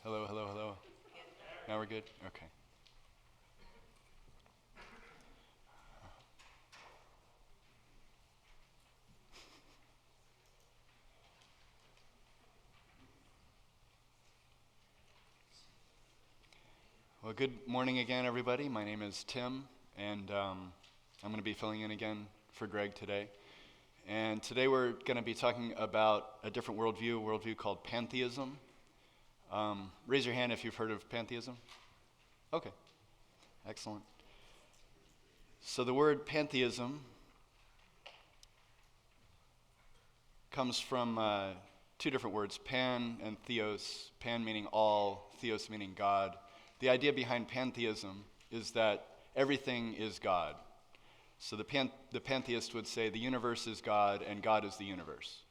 Hello, hello, hello. Now we're good? Okay. Well, good morning again, everybody. My name is Tim, and I'm going to be filling in again for Greg today. And today we're going to be talking about a different worldview called Pantheism. Raise your hand if you've heard of Pantheism. Okay, excellent. So the word Pantheism comes from two different words, pan and theos. Pan meaning all, theos meaning God. The idea behind pantheism is that everything is God. So the pantheist would say the universe is God and God is the universe.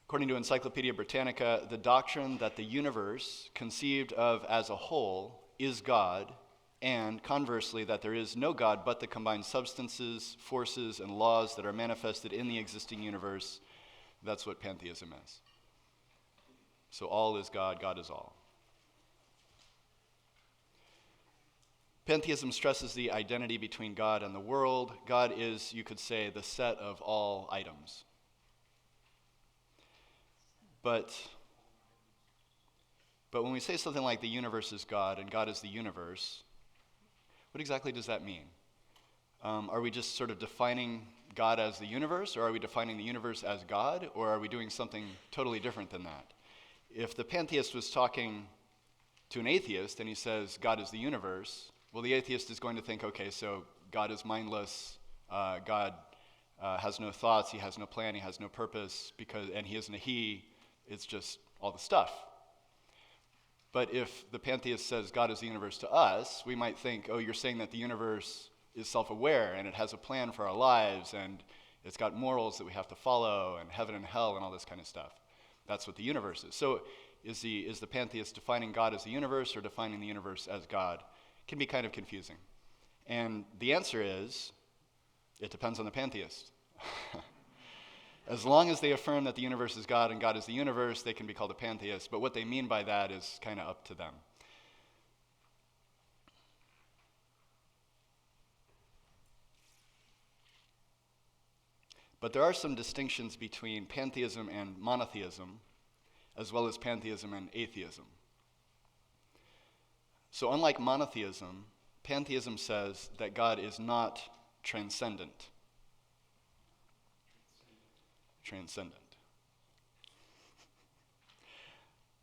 According to Encyclopedia Britannica, the doctrine that the universe, conceived of as a whole, is God, and conversely, that there is no God but the combined substances, forces, and laws that are manifested in the existing universe, that's what pantheism is. So all is God, God is all. Pantheism stresses the identity between God and the world. God is, you could say, the set of all items. But when we say something like the universe is God and God is the universe, what exactly does that mean? Are we just sort of defining God as the universe, or are we defining the universe as God, or are we doing something totally different than that? If the pantheist was talking to an atheist and he says God is the universe, well, the atheist is going to think, okay, so God is mindless, God has no thoughts, he has no plan, he has no purpose, and he isn't a he, it's just all the stuff. But if the pantheist says God is the universe to us, we might think, oh, you're saying that the universe is self-aware and it has a plan for our lives and it's got morals that we have to follow and heaven and hell and all this kind of stuff. That's what the universe is. So is the pantheist defining God as the universe or defining the universe as God? Can be kind of confusing. And the answer is, it depends on the pantheist. As long as they affirm that the universe is God and God is the universe, they can be called a pantheist, but what they mean by that is kind of up to them. But there are some distinctions between pantheism and monotheism, as well as pantheism and atheism. So unlike monotheism, pantheism says that God is not transcendent. Transcendent.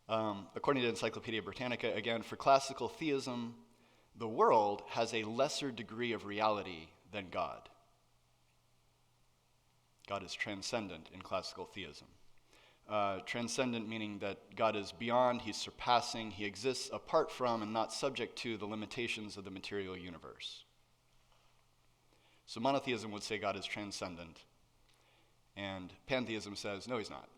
According to Encyclopedia Britannica, again, for classical theism, the world has a lesser degree of reality than God. God is transcendent in classical theism. Transcendent meaning that God is beyond, he's surpassing, he exists apart from and not subject to the limitations of the material universe. So monotheism would say God is transcendent, and pantheism says, no, he's not.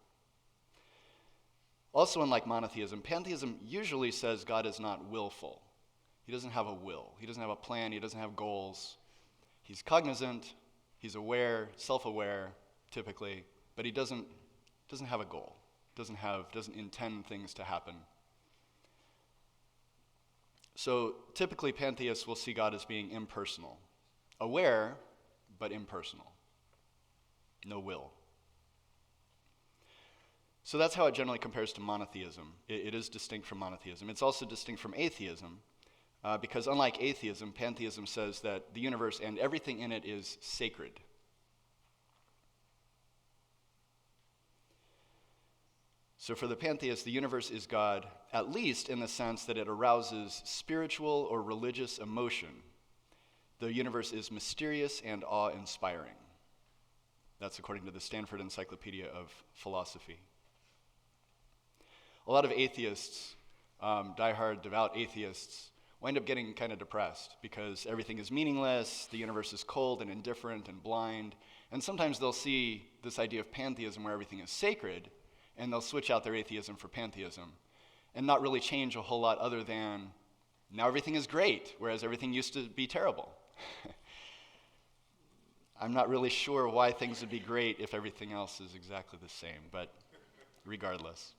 Also, unlike monotheism, pantheism usually says God is not willful. He doesn't have a will. He doesn't have a plan. He doesn't have goals. He's cognizant. He's aware, self-aware, typically, but he doesn't have a goal. Doesn't intend things to happen. So typically, pantheists will see God as being impersonal, aware, but impersonal. No will. So that's how it generally compares to monotheism. It is distinct from monotheism. It's also distinct from atheism, because unlike atheism, pantheism says that the universe and everything in it is sacred. So for the pantheist, the universe is God, at least in the sense that it arouses spiritual or religious emotion. The universe is mysterious and awe-inspiring. That's according to the Stanford Encyclopedia of Philosophy. A lot of atheists, diehard, devout atheists, wind up getting kind of depressed because everything is meaningless, the universe is cold and indifferent and blind, and sometimes they'll see this idea of pantheism where everything is sacred, and they'll switch out their atheism for pantheism, and not really change a whole lot other than, now everything is great, whereas everything used to be terrible. I'm not really sure why things would be great if everything else is exactly the same, but regardless.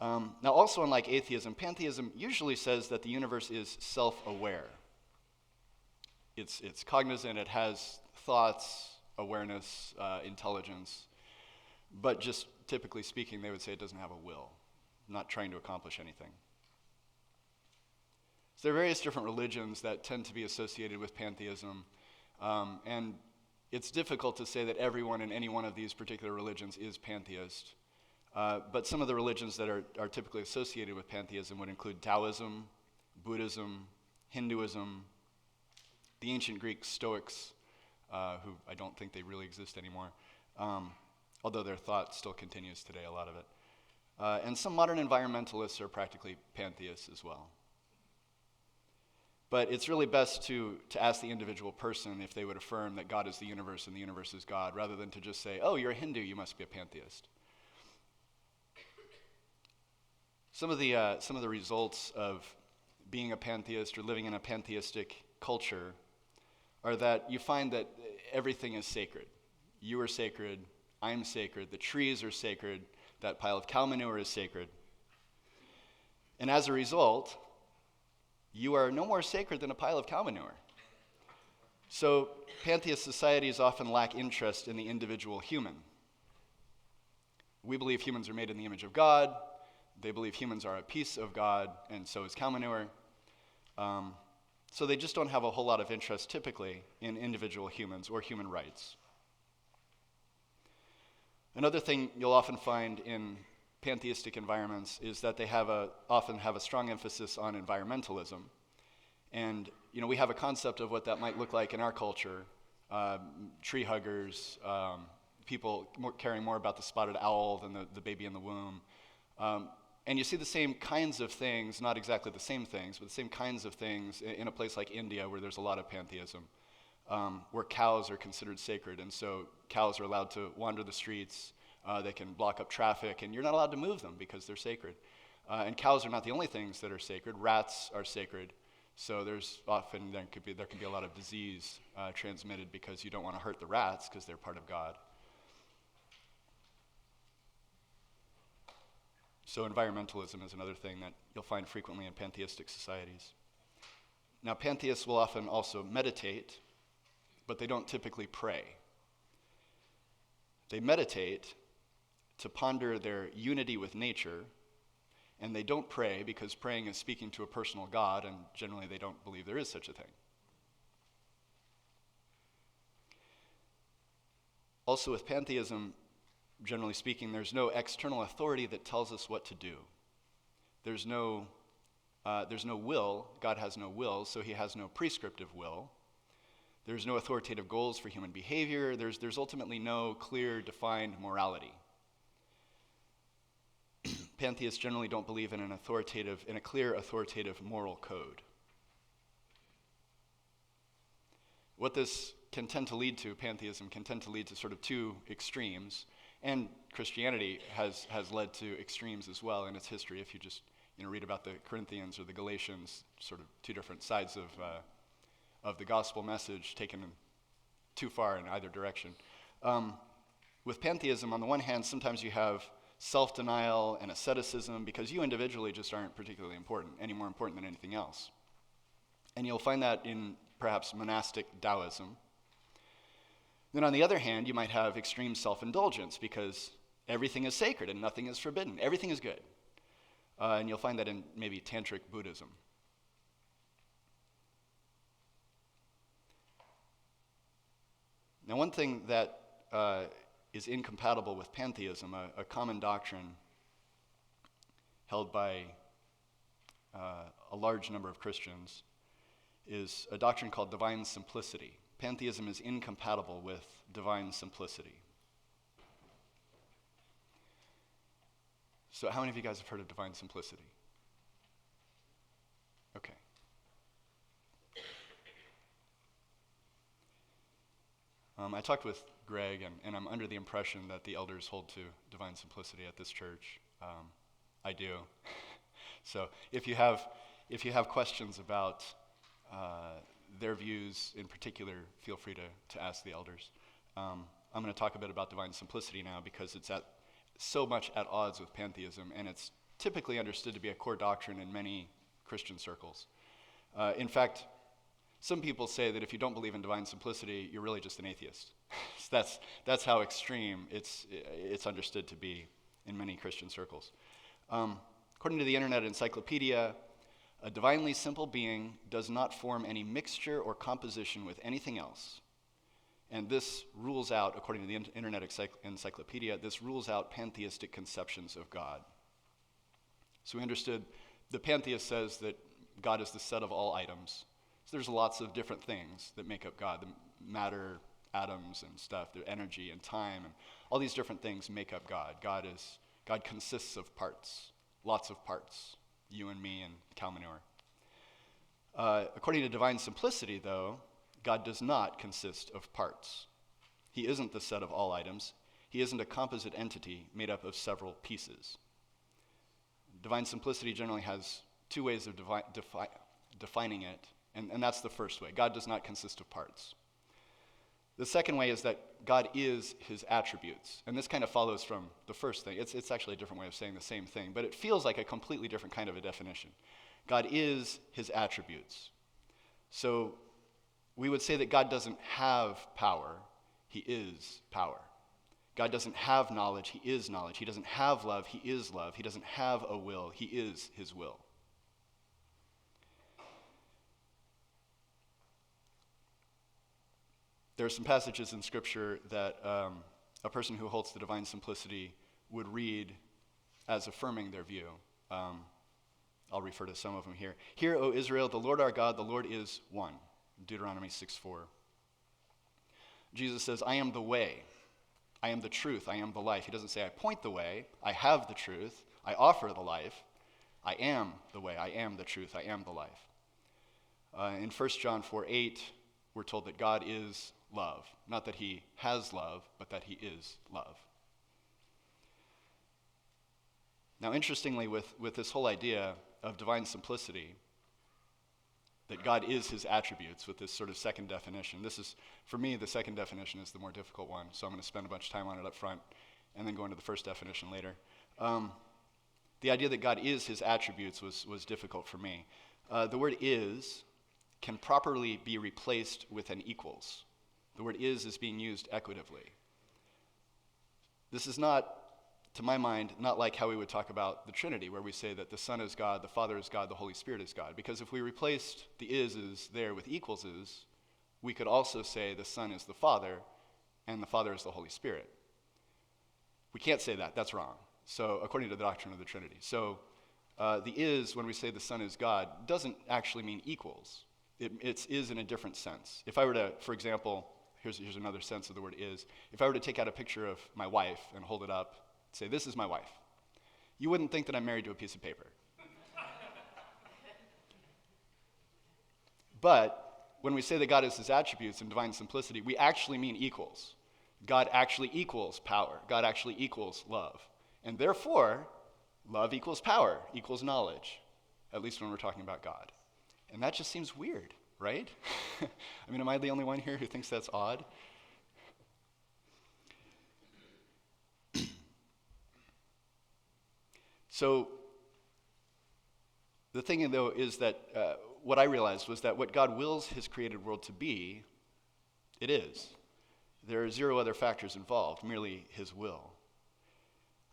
Now, also unlike atheism, pantheism usually says that the universe is self-aware. It's cognizant, it has thoughts, awareness, intelligence, but just typically speaking, they would say it doesn't have a will, not trying to accomplish anything. So there are various different religions that tend to be associated with pantheism, and it's difficult to say that everyone in any one of these particular religions is pantheist. But some of the religions that are typically associated with pantheism would include Taoism, Buddhism, Hinduism, the ancient Greek Stoics, who I don't think they really exist anymore, although their thought still continues today, a lot of it. And some modern environmentalists are practically pantheists as well. But it's really best to ask the individual person if they would affirm that God is the universe and the universe is God, rather than to just say, oh, you're a Hindu, you must be a pantheist. Some of the results of being a pantheist or living in a pantheistic culture are that you find that everything is sacred. You are sacred, I'm sacred, the trees are sacred, that pile of cow manure is sacred. And as a result, you are no more sacred than a pile of cow manure. So pantheist societies often lack interest in the individual human. We believe humans are made in the image of God. They believe humans are a piece of God, and so is cow manure. So they just don't have a whole lot of interest, typically, in individual humans or human rights. Another thing you'll often find in pantheistic environments is that they often have a strong emphasis on environmentalism. And we have a concept of what that might look like in our culture. Tree huggers, people caring more about the spotted owl than the baby in the womb. And you see the same kinds of things, not exactly the same things, but the same kinds of things in a place like India where there's a lot of pantheism, where cows are considered sacred. And so cows are allowed to wander the streets. They can block up traffic, and you're not allowed to move them because they're sacred. And cows are not the only things that are sacred. Rats are sacred. So there could be a lot of disease transmitted because you don't want to hurt the rats because they're part of God. So environmentalism is another thing that you'll find frequently in pantheistic societies. Now, pantheists will often also meditate, but they don't typically pray. They meditate to ponder their unity with nature, and they don't pray because praying is speaking to a personal God, and generally they don't believe there is such a thing. Also, with pantheism, generally speaking, there's no external authority that tells us what to do. There's no will. God has no will, so he has no prescriptive will. There's no authoritative goals for human behavior. There's ultimately no clear, defined morality. Pantheists generally don't believe in a clear, authoritative moral code. What this can tend to lead to, pantheism can tend to lead to sort of two extremes. And Christianity has led to extremes as well in its history. If you just read about the Corinthians or the Galatians, sort of two different sides of the gospel message taken too far in either direction. With pantheism, on the one hand, sometimes you have self-denial and asceticism because you individually just aren't particularly important, any more important than anything else. And you'll find that in perhaps monastic Taoism. Then on the other hand, you might have extreme self-indulgence because everything is sacred and nothing is forbidden. Everything is good. And you'll find that in maybe Tantric Buddhism. Now, one thing that is incompatible with pantheism, a common doctrine held by a large number of Christians, is a doctrine called divine simplicity. Pantheism is incompatible with divine simplicity. So how many of you guys have heard of divine simplicity? Okay. I talked with Greg, and I'm under the impression that the elders hold to divine simplicity at this church. I do. So if you have questions about their views in particular, feel free to ask the elders. I'm going to talk a bit about divine simplicity now because it's so much at odds with pantheism, and it's typically understood to be a core doctrine in many Christian circles. In fact, some people say that if you don't believe in divine simplicity, you're really just an atheist. So that's how extreme it's understood to be in many Christian circles. According to the Internet Encyclopedia, a divinely simple being does not form any mixture or composition with anything else. And this rules out, according to the Internet Encyclopedia, this rules out pantheistic conceptions of God. So we understood the pantheist says that God is the set of all items. So there's lots of different things that make up God. The matter, atoms and stuff, the energy and time, and all these different things make up God. God consists of parts, lots of parts, you and me and cow manure. According to divine simplicity, though, God does not consist of parts. He isn't the set of all items. He isn't a composite entity made up of several pieces. Divine simplicity generally has two ways of defining it, and that's the first way. God does not consist of parts. The second way is that God is his attributes, and this kind of follows from the first thing. It's actually a different way of saying the same thing, but it feels like a completely different kind of a definition. God is his attributes. So we would say that God doesn't have power, he is power. God doesn't have knowledge, he is knowledge. He doesn't have love, he is love. He doesn't have a will, he is his will. There are some passages in Scripture that a person who holds to divine simplicity would read as affirming their view. I'll refer to some of them here. Hear, O Israel, the Lord our God, the Lord is one. Deuteronomy 6:4. Jesus says, I am the way, I am the truth, I am the life. He doesn't say, I point the way, I have the truth, I offer the life. I am the way, I am the truth, I am the life. In 1 John 4:8, we're told that God is love. Not that he has love, but that he is love. Now, interestingly, with this whole idea of divine simplicity, that God is his attributes with this sort of second definition. This is, for me, the second definition is the more difficult one, so I'm going to spend a bunch of time on it up front and then go into the first definition later. The idea that God is his attributes was difficult for me. The word is can properly be replaced with an equals. The word is being used equitably. This is not, to my mind, not like how we would talk about the Trinity, where we say that the Son is God, the Father is God, the Holy Spirit is God. Because if we replaced the is there with equals is, we could also say the Son is the Father, and the Father is the Holy Spirit. We can't say that. That's wrong. So, according to the doctrine of the Trinity. So, the is, when we say the Son is God, doesn't actually mean equals. It's is in a different sense. If I were to, for example, here's another sense of the word is. If I were to take out a picture of my wife and hold it up, say, this is my wife, you wouldn't think that I'm married to a piece of paper. But when we say that God is his attributes in divine simplicity, we actually mean equals. God actually equals power. God actually equals love. And therefore, love equals power, equals knowledge, at least when we're talking about God. And that just seems weird, right? I mean, am I the only one here who thinks that's odd? So the thing, though, is that what I realized was that what God wills his created world to be, it is. There are zero other factors involved, merely his will.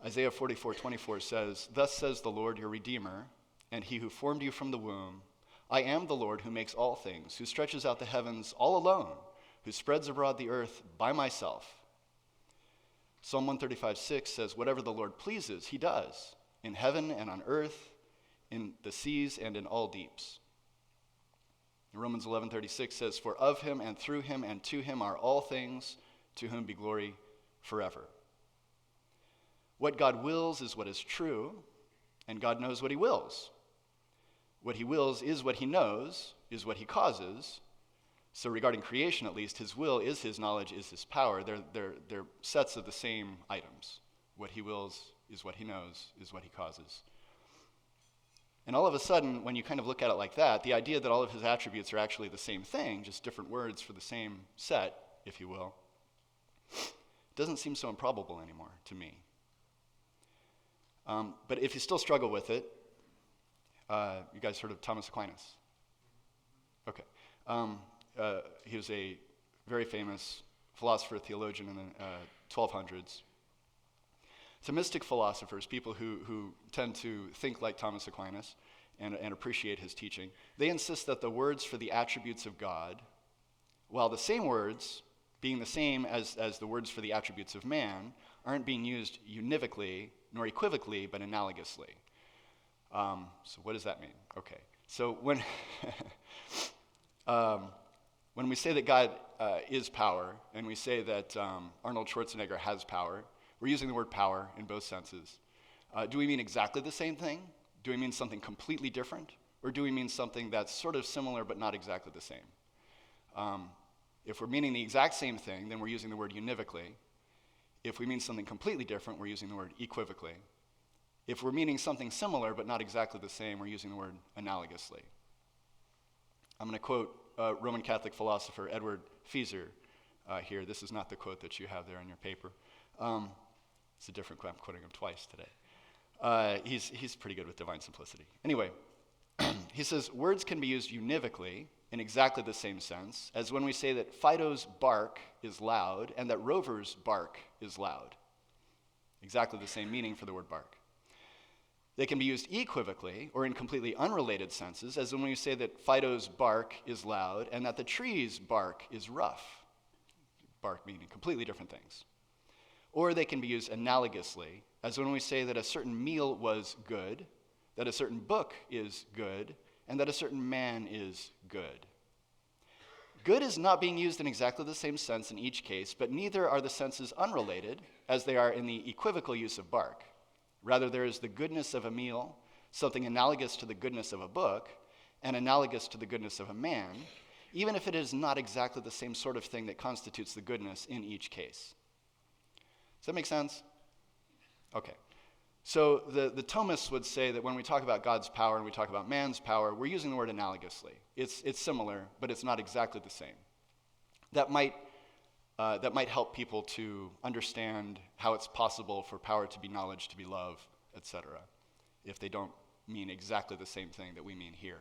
Isaiah 44:24 says, Thus says the Lord your Redeemer, and he who formed you from the womb, I am the Lord who makes all things, who stretches out the heavens all alone, who spreads abroad the earth by myself. Psalm 135:6 says, Whatever the Lord pleases, he does, in heaven and on earth, in the seas and in all deeps. Romans 11:36 says, For of him and through him and to him are all things, to whom be glory forever. What God wills is what is true, and God knows what he wills. What he wills is what he knows, is what he causes. So regarding creation, at least, his will is his knowledge, is his power. They're sets of the same items. What he wills is what he knows, is what he causes. And all of a sudden, when you kind of look at it like that, the idea that all of his attributes are actually the same thing, just different words for the same set, if you will, doesn't seem so improbable anymore to me. But if you still struggle with it, you guys heard of Thomas Aquinas? Okay. He was a very famous philosopher, theologian in the 1200s. Thomistic philosophers, people who tend to think like Thomas Aquinas and appreciate his teaching, they insist that the words for the attributes of God, while the same words being the same as the words for the attributes of man, aren't being used univocally nor equivocally, but analogously. So what does that mean? Okay. So when when we say that God is power, and we say that Arnold Schwarzenegger has power, we're using the word power in both senses. Do we mean exactly the same thing? Do we mean something completely different? Or do we mean something that's sort of similar but not exactly the same? If we're meaning the exact same thing, then we're using the word univocally. If we mean something completely different, we're using the word equivocally. If we're meaning something similar but not exactly the same, we're using the word analogously. I'm going to quote Roman Catholic philosopher Edward Feser here. This is not the quote that you have there on your paper. It's a different quote. I'm quoting him twice today. He's pretty good with divine simplicity. Anyway, he says, words can be used univocally in exactly the same sense as when we say that Fido's bark is loud and that Rover's bark is loud. Exactly the same meaning for the word bark. They can be used equivocally or in completely unrelated senses as when we say that Fido's bark is loud and that the tree's bark is rough. Bark meaning completely different things. Or they can be used analogously, as when we say that a certain meal was good, that a certain book is good, and that a certain man is good. Good is not being used in exactly the same sense in each case, but neither are the senses unrelated, as they are in the equivocal use of bark. Rather, there is the goodness of a meal, something analogous to the goodness of a book, and analogous to the goodness of a man, even if it is not exactly the same sort of thing that constitutes the goodness in each case. Does that make sense? Okay. So the Thomists would say that when we talk about God's power and we talk about man's power, we're using the word analogously. It's similar, but it's not exactly the same. That might help people to understand how it's possible for power to be knowledge, to be love, etc., if they don't mean exactly the same thing that we mean here.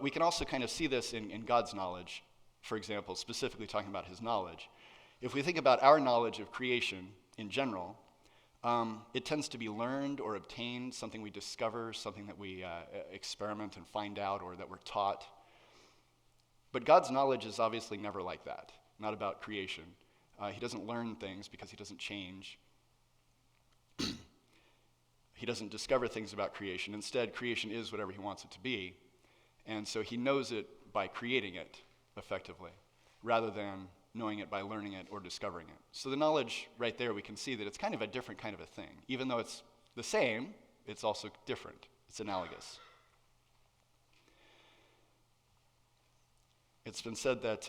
We can also kind of see this in God's knowledge, for example, specifically talking about his knowledge. If we think about our knowledge of creation in general, it tends to be learned or obtained, something we discover, something that we experiment and find out, or that we're taught. But God's knowledge is obviously never like that, not about creation. He doesn't learn things because he doesn't change. He doesn't discover things about creation. Instead, creation is whatever he wants it to be. And so he knows it by creating it, effectively, rather than knowing it by learning it or discovering it. So the knowledge right there, we can see that it's kind of a different kind of a thing. Even though it's the same, it's also different. It's analogous. It's been said that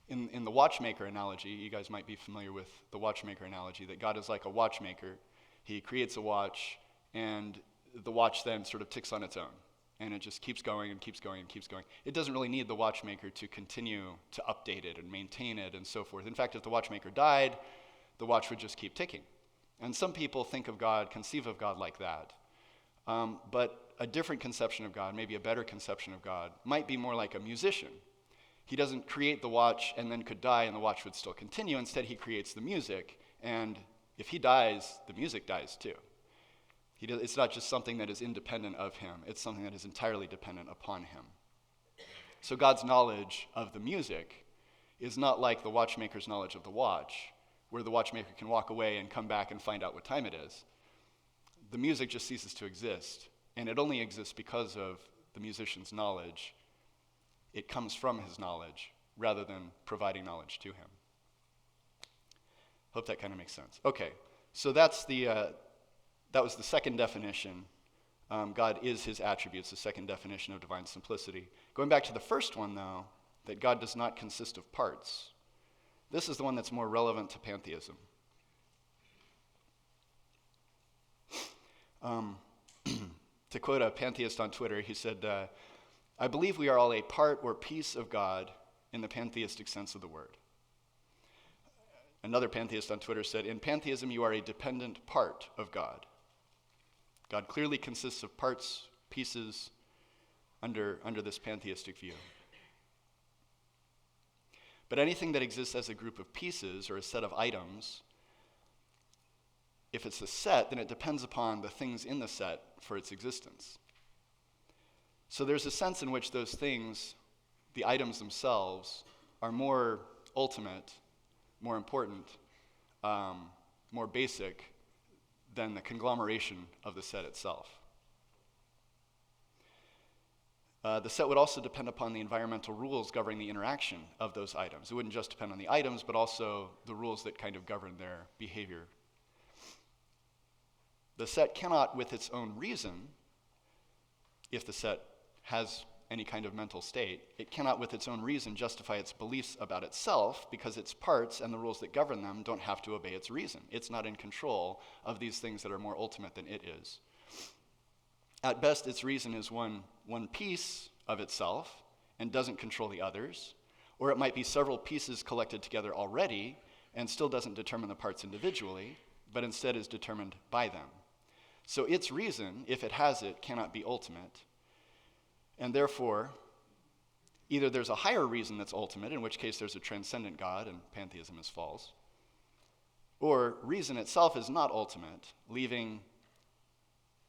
in the watchmaker analogy, you guys might be familiar with the watchmaker analogy, that God is like a watchmaker. He creates a watch, and the watch then sort of ticks on its own. And it just keeps going and keeps going and keeps going. It doesn't really need the watchmaker to continue to update it and maintain it and so forth. In fact, if the watchmaker died, the watch would just keep ticking. And some people think of God, conceive of God like that. But a different conception of God, maybe a better conception of God, might be more like a musician. He doesn't create the watch and then could die and the watch would still continue. Instead, he creates the music. And if he dies, the music dies too. It's not just something that is independent of him. It's something that is entirely dependent upon him. So God's knowledge of the music is not like the watchmaker's knowledge of the watch, where the watchmaker can walk away and come back and find out what time it is. The music just ceases to exist, and it only exists because of the musician's knowledge. It comes from his knowledge rather than providing knowledge to him. Hope that kind of makes sense. Okay, so that was the second definition. God is his attributes, the second definition of divine simplicity. Going back to the first one, though, that God does not consist of parts. This is the one that's more relevant to pantheism. To quote a pantheist on Twitter, he said, I believe we are all a part or piece of God in the pantheistic sense of the word. Another pantheist on Twitter said, in pantheism, you are a dependent part of God. God clearly consists of parts, pieces, under this pantheistic view. But anything that exists as a group of pieces or a set of items, if it's a set, then it depends upon the things in the set for its existence. So there's a sense in which those things, the items themselves, are more ultimate, more important, more basic than the conglomeration of the set itself. The set would also depend upon the environmental rules governing the interaction of those items. It wouldn't just depend on the items, but also the rules that kind of govern their behavior. The set cannot, with its own reason, if the set has any kind of mental state, it cannot with its own reason justify its beliefs about itself because its parts and the rules that govern them don't have to obey its reason. It's not in control of these things that are more ultimate than it is. At best, its reason is one piece of itself and doesn't control the others, or it might be several pieces collected together already and still doesn't determine the parts individually, but instead is determined by them. So its reason, if it has it, cannot be ultimate. And therefore, either there's a higher reason that's ultimate, in which case there's a transcendent God and pantheism is false, or reason itself is not ultimate, leaving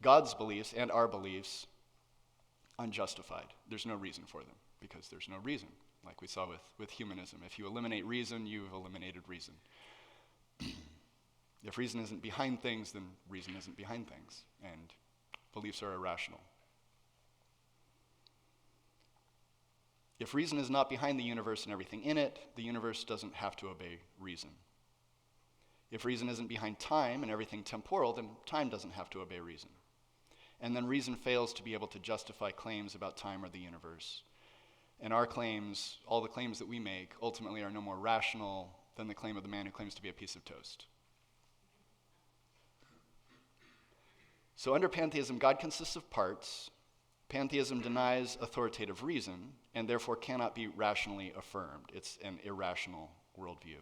God's beliefs and our beliefs unjustified. There's no reason for them because there's no reason, like we saw with humanism. If you eliminate reason, you've eliminated reason. If reason isn't behind things, then reason isn't behind things, and beliefs are irrational. If reason is not behind the universe and everything in it, the universe doesn't have to obey reason. If reason isn't behind time and everything temporal, then time doesn't have to obey reason. And then reason fails to be able to justify claims about time or the universe. And our claims, all the claims that we make, ultimately are no more rational than the claim of the man who claims to be a piece of toast. So under pantheism, God consists of parts. Pantheism denies authoritative reason and therefore cannot be rationally affirmed. It's an irrational worldview.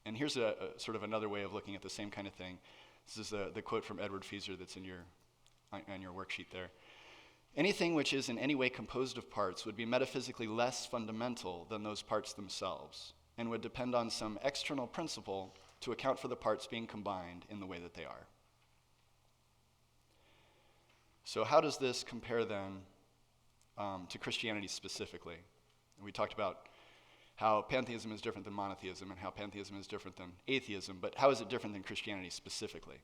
And here's a sort of another way of looking at the same kind of thing. This is the quote from Edward Feser that's on your worksheet there. Anything which is in any way composed of parts would be metaphysically less fundamental than those parts themselves and would depend on some external principle to account for the parts being combined in the way that they are. So how does this compare then to Christianity specifically? We talked about how pantheism is different than monotheism and how pantheism is different than atheism, but how is it different than Christianity specifically?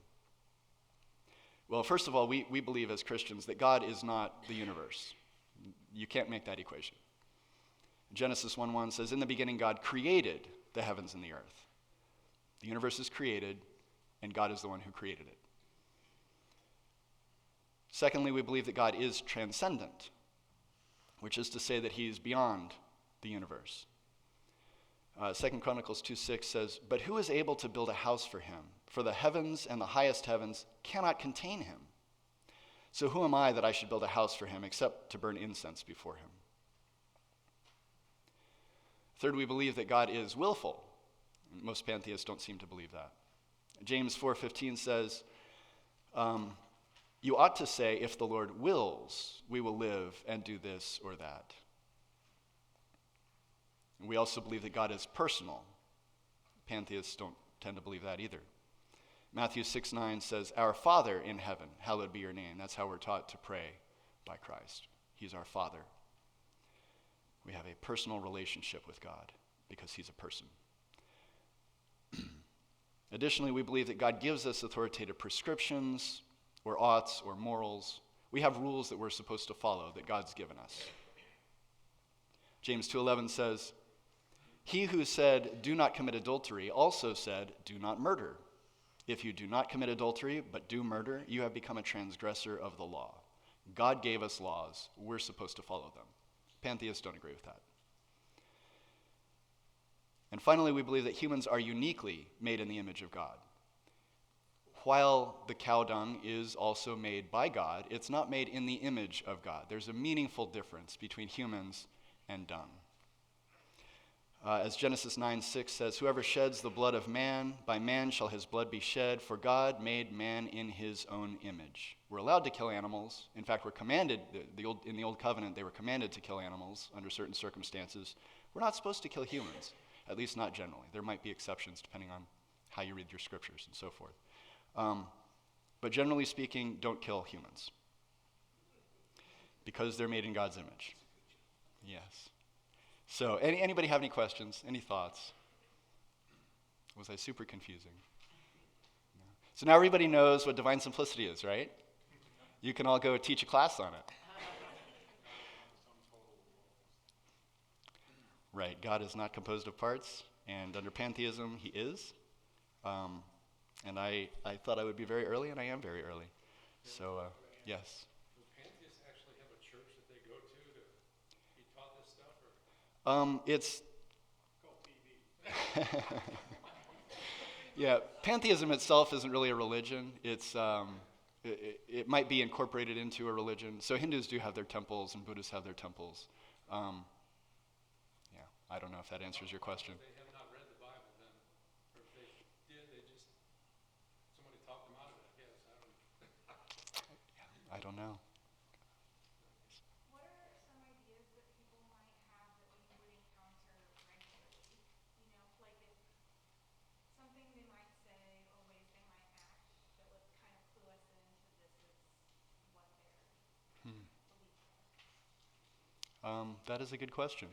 Well, first of all, we believe as Christians that God is not the universe. You can't make that equation. Genesis 1:1 says, in the beginning God created the heavens and the earth. The universe is created, and God is the one who created it. Secondly, we believe that God is transcendent, which is to say that he is beyond the universe. 2 Chronicles 2:6 says, but who is able to build a house for him? For the heavens and the highest heavens cannot contain him. So who am I that I should build a house for him except to burn incense before him? Third, we believe that God is willful. Most pantheists don't seem to believe that. James 4:15 says, you ought to say, if the Lord wills, we will live and do this or that. And we also believe that God is personal. Pantheists don't tend to believe that either. Matthew 6:9 says, our Father in heaven, hallowed be your name. That's how we're taught to pray by Christ. He's our Father. We have a personal relationship with God because he's a person. Additionally, we believe that God gives us authoritative prescriptions or oughts or morals. We have rules that we're supposed to follow that God's given us. James 2:11 says, he who said, do not commit adultery, also said, do not murder. If you do not commit adultery, but do murder, you have become a transgressor of the law. God gave us laws. We're supposed to follow them. Pantheists don't agree with that. And finally, we believe that humans are uniquely made in the image of God. While the cow dung is also made by God, it's not made in the image of God. There's a meaningful difference between humans and dung. As Genesis 9:6 says, whoever sheds the blood of man, by man shall his blood be shed, for God made man in his own image. We're allowed to kill animals. In fact, we're commanded, in the Old Covenant, they were commanded to kill animals under certain circumstances. We're not supposed to kill humans, at least not generally. There might be exceptions depending on how you read your scriptures and so forth. But generally speaking, don't kill humans because they're made in God's image. Yes. So, anybody have any questions? Any thoughts? Was I super confusing? No. So now everybody knows what divine simplicity is, right? You can all go teach a class on it. Right, God is not composed of parts, and under pantheism, he is. And I thought I would be very early, and I am very early. So, yes. Do pantheists actually have a church that they go to be taught this stuff? Or? It's... Called TV. Yeah, pantheism itself isn't really a religion. It's it might be incorporated into a religion. So Hindus do have their temples, and Buddhists have their temples. Yeah, I don't know if that answers your question. They have not read the Bible then, or if they did, somebody talked them out of it, I guess. I don't know. What are some ideas that people might have that we would encounter regularly? You know, like if something they might say or ways they might act that would kind of clue us into this is what they're believing. That is a good question.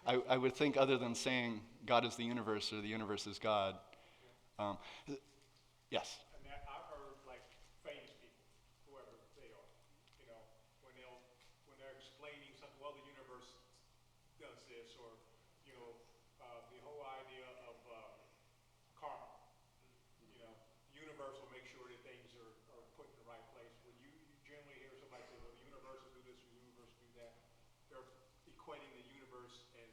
I would think other than saying God is the universe or the universe is God. Yes? And that I've heard like famous people, whoever they are, you know, when they're explaining something, well, the universe does this, or, you know, the whole idea of karma. You know, the universe will make sure that things are put in the right place. When you generally hear somebody say, well, the universe will do this, or the universe will do that, they're equating the universe as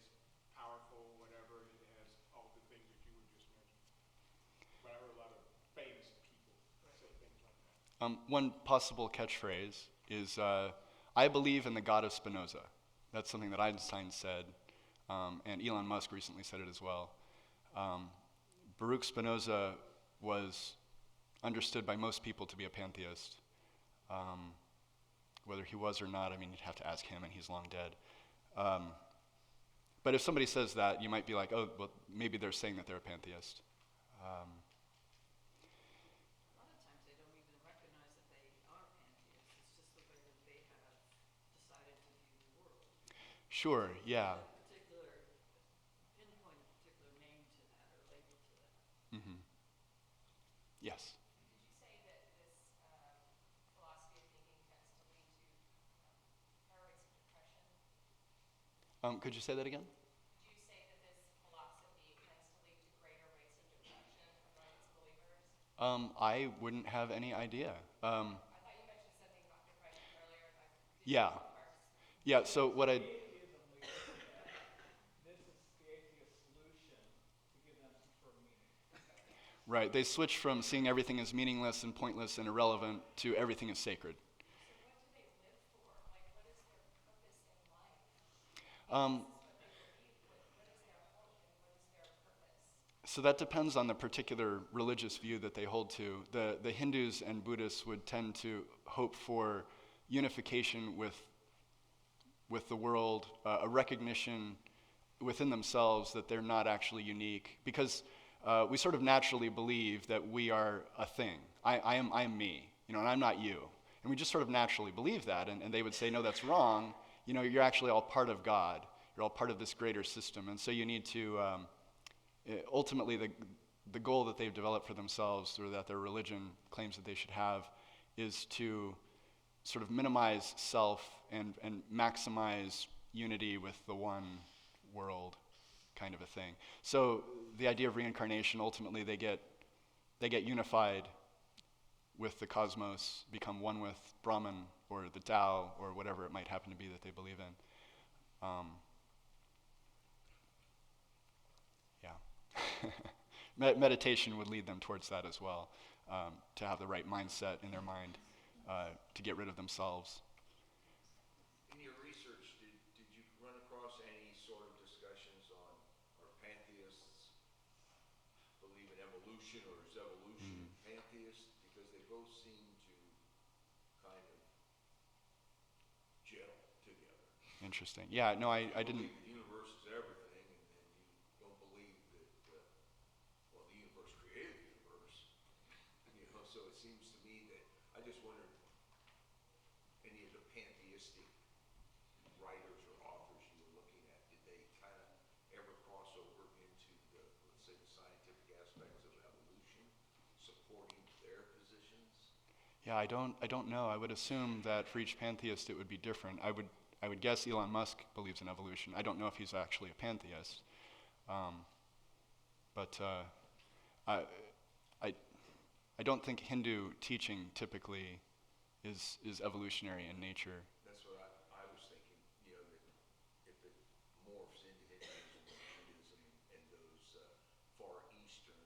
powerful, whatever, and it has all the things that you were just mentioning. But I heard a lot of famous people say things like that. One possible catchphrase is, I believe in the God of Spinoza. That's something that Einstein said, and Elon Musk recently said it as well. Baruch Spinoza was understood by most people to be a pantheist. Whether he was or not, I mean, you'd have to ask him, and he's long dead. But if somebody says that, you might be like, oh, well, maybe they're saying that they're a pantheist. A lot of times they don't even recognize that they are pantheists. It's just the way that they have decided to view the world. Sure, yeah. Pinpoint a particular name to that or label to that. Mm-hmm. Yes. Did you say that this philosophy of thinking tends to lead to higher rates of depression? Could you say that again? Did you say that this philosophy tends to lead to greater rates of depression among its believers? I wouldn't have any idea. I thought you mentioned something about depression earlier. Yeah. Yeah, so what I... Atheism leads to that. This is the atheist solution to give them some sort of meaning. Right, they switch from seeing everything as meaningless and pointless and irrelevant to everything is sacred. So what do they live for? Like, what is their purpose in life? Um, This is what they believe. What is their hope and what is their purpose? So that depends on the particular religious view that they hold to. The Hindus and Buddhists would tend to hope for unification with the world, a recognition within themselves that they're not actually unique, because we sort of naturally believe that we are a thing. I'm me, you know, and I'm not you. And we just sort of naturally believe that, and they would say, no, that's wrong. You know, you're actually all part of God. You're all part of this greater system, and so you need to, ultimately, the goal that they've developed for themselves, or that their religion claims that they should have, is to sort of minimize self and maximize unity with the one world, kind of a thing. So the idea of reincarnation, ultimately they get unified with the cosmos, become one with Brahman or the Tao or whatever it might happen to be that they believe in. Meditation would lead them towards that as well, to have the right mindset in their mind, to get rid of themselves. In your research, did you run across any sort of discussions on evolution or is evolution pantheist? Because they both seem to kind of gel together. Interesting. Yeah, no, I You didn't. believe the universe is everything, and you don't believe that, well, the universe created the universe. So it seems to me that I just wondered, any of the pantheistic writers or authors you were looking at, did they kind of ever cross over into the, let's say, the scientific aspects of evolution, supporting their positions? Yeah, I don't know. I would assume that for each pantheist it would be different. I would guess Elon Musk believes in evolution. I don't know if he's actually a pantheist, but I, I I don't think Hindu teaching typically is evolutionary in nature. That's what I was thinking, that if it morphs into Hinduism or Buddhism and those Far Eastern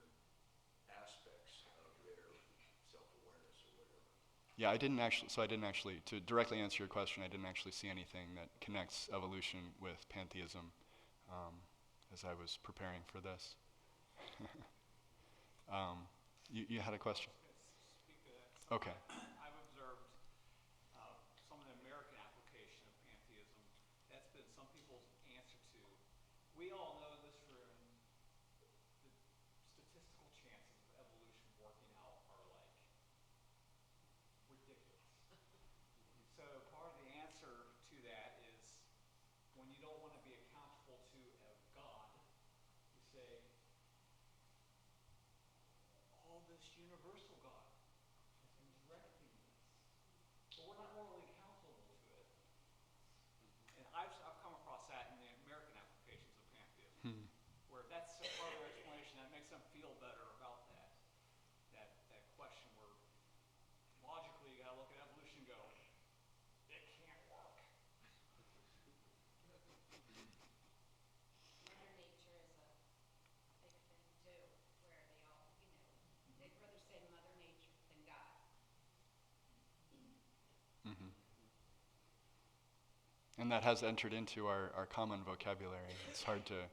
aspects of their self-awareness or whatever. Yeah, I didn't actually, to directly answer your question, I didn't actually see anything that connects evolution with pantheism as I was preparing for this. You had a question? Speak to that. Okay. I've observed some of the American application of pantheism. That's been some people's answer to. We all know in this room the statistical chances of evolution working out are like ridiculous. So part of the answer to that is when you don't want to be accountable to a God, you say, all this universal God has been directing this, but we're not morally accountable to it. And I've come across that in the American applications of pantheism, where that's a part of their explanation that makes them feel better about that question. Where logically you gotta look at evolution and go, it can't work. Mother Nature is a big thing too, where they all, they'd rather say Mother Nature than God. Hmm. And that has entered into our common vocabulary. It's hard to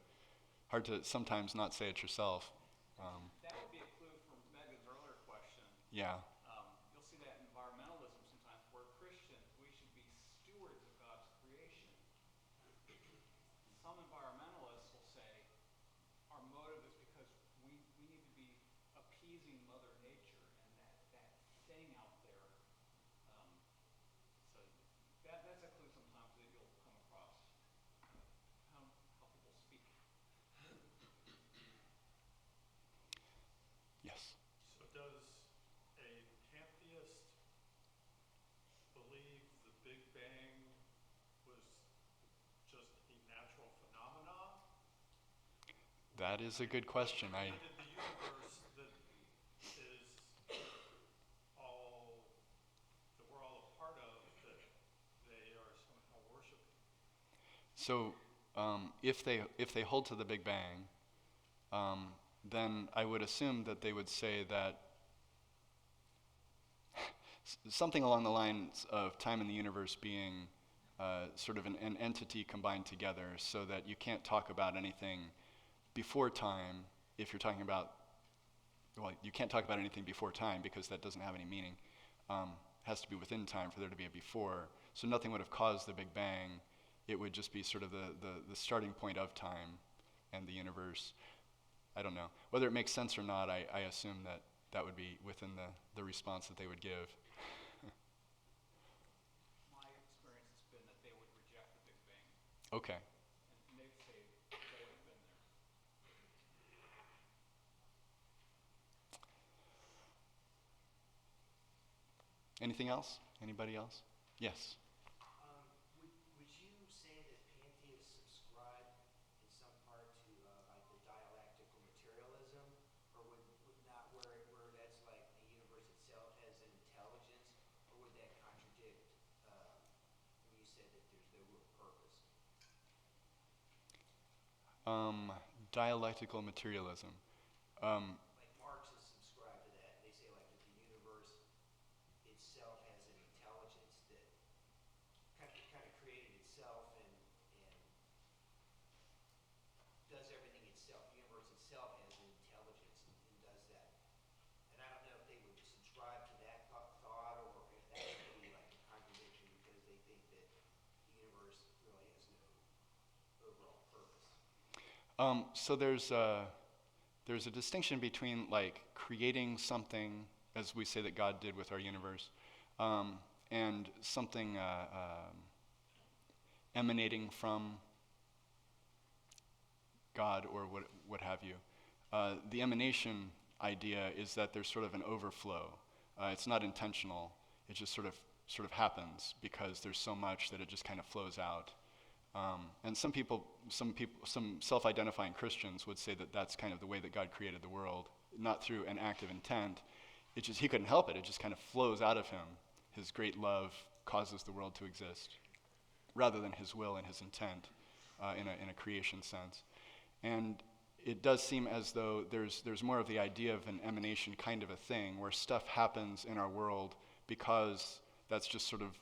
sometimes not say it yourself. That would be a clue from Megan's earlier question. Yeah. You'll see that in environmentalism sometimes, where Christians, we should be stewards of God's creation. Some environmentalists will say our motive is because we need to be appeasing Mother Nature and that thing out there. So that's a clue sometimes that you'll come across, how people speak. Yes. So does a pantheist believe the Big Bang was just a natural phenomenon? That is a good question. Did the universe that is all, that we're all a part of, that they are somehow worshiping? So if they hold to the Big Bang, then I would assume that they would say that something along the lines of time and the universe being sort of an entity combined together, so that you can't talk about anything before time if you're talking about, well, you can't talk about anything before time because that doesn't have any meaning. It has to be within time for there to be a before. So nothing would have caused the Big Bang. It would just be sort of the starting point of time and the universe. I don't know. Whether it makes sense or not, I assume that would be within the response that they would give. My experience has been that they would reject the Big Bang, Okay. and they'd say it's always been there. Anything else? Anybody else? Yes. Would you say that pantheists subscribe in some part to like the dialectical materialism, or would not where that's like the universe itself has an intelligence, or would that contradict when you said that there's no real purpose? Dialectical materialism. Like Marxists subscribe to that. They say like that the universe itself has an intelligence that kind of created itself and does everything itself. The universe itself has an intelligence and does that So there's a distinction between like creating something, as we say that God did with our universe, and something emanating from God or what have you. The emanation idea is that there's sort of an overflow. It's not intentional. It just sort of happens because there's so much that it just kind of flows out. And some self-identifying Christians would say that that's kind of the way that God created the world, not through an active intent. He couldn't help it. It just kind of flows out of him. His great love causes the world to exist, rather than his will and his intent in a creation sense. And it does seem as though there's more of the idea of an emanation kind of a thing, where stuff happens in our world because that's just sort of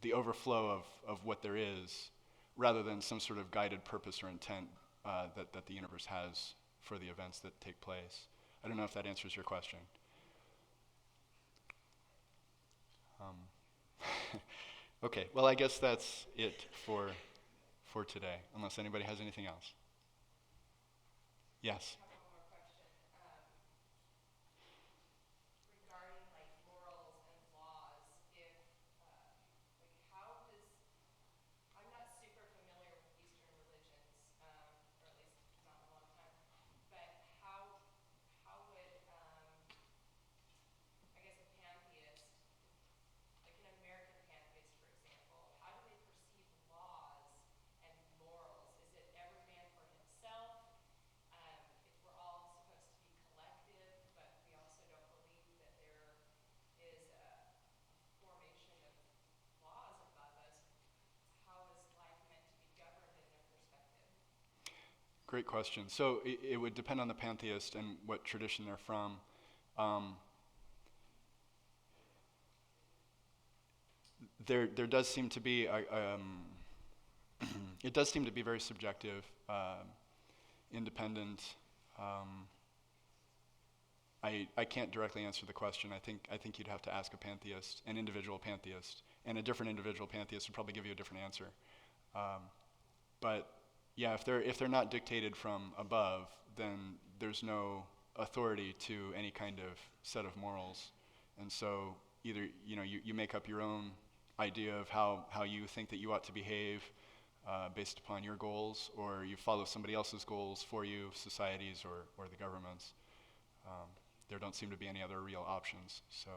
the overflow of what there is, rather than some sort of guided purpose or intent that the universe has for the events that take place. I don't know if that answers your question. Okay, well, I guess that's it for today, unless anybody has anything else. Yes? I have one more question. Regarding like morals and laws, if like how does I'm not super familiar with Eastern religions, or at least not in a long time. But how would I guess a pantheist, like an American pantheist, for example, how do they perceive laws and morals? Is it every man for himself? If we're all supposed to be collective, but we also don't believe that there is a formation of laws above us, how is life meant to be governed in their perspective? Great question. So it would depend on the pantheist and what tradition they're from. There does seem to be it does seem to be very subjective, independent. I can't directly answer the question. I think you'd have to ask a pantheist, an individual pantheist, and a different individual pantheist would probably give you a different answer. But yeah, if they're not dictated from above, then there's no authority to any kind of set of morals, and so either you make up your own idea of how you think that you ought to behave based upon your goals, or you follow somebody else's goals for you, societies or the governments. There don't seem to be any other real options. So.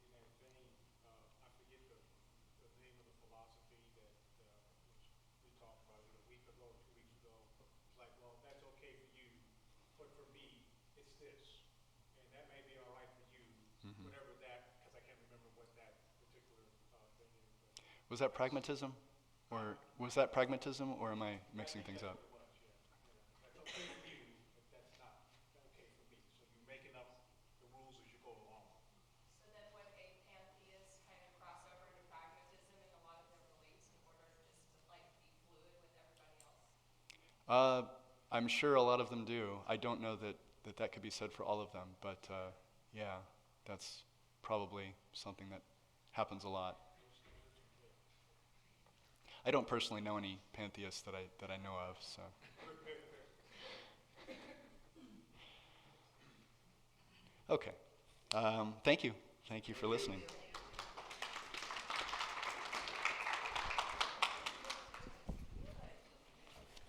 In that vein, I forget the name of the philosophy that we talked about it a week ago, 2 weeks ago. It's like, well, that's okay for you, but for me, it's this, and that may be all right for you, whatever that. Because I can't remember what that particular thing is. But Was that pragmatism? Or am I mixing things up? that's what it was, yeah. That's okay for you, but that's not okay for me. So you're making up the rules as you go along. So then would a pantheist kind of cross over into pragmatism in a lot of their beliefs in order just to like be fluid with everybody else? I'm sure a lot of them do. I don't know that could be said for all of them, but yeah, that's probably something that happens a lot. I don't personally know any pantheists that I know of, so. Okay. Thank you. Thank you for listening.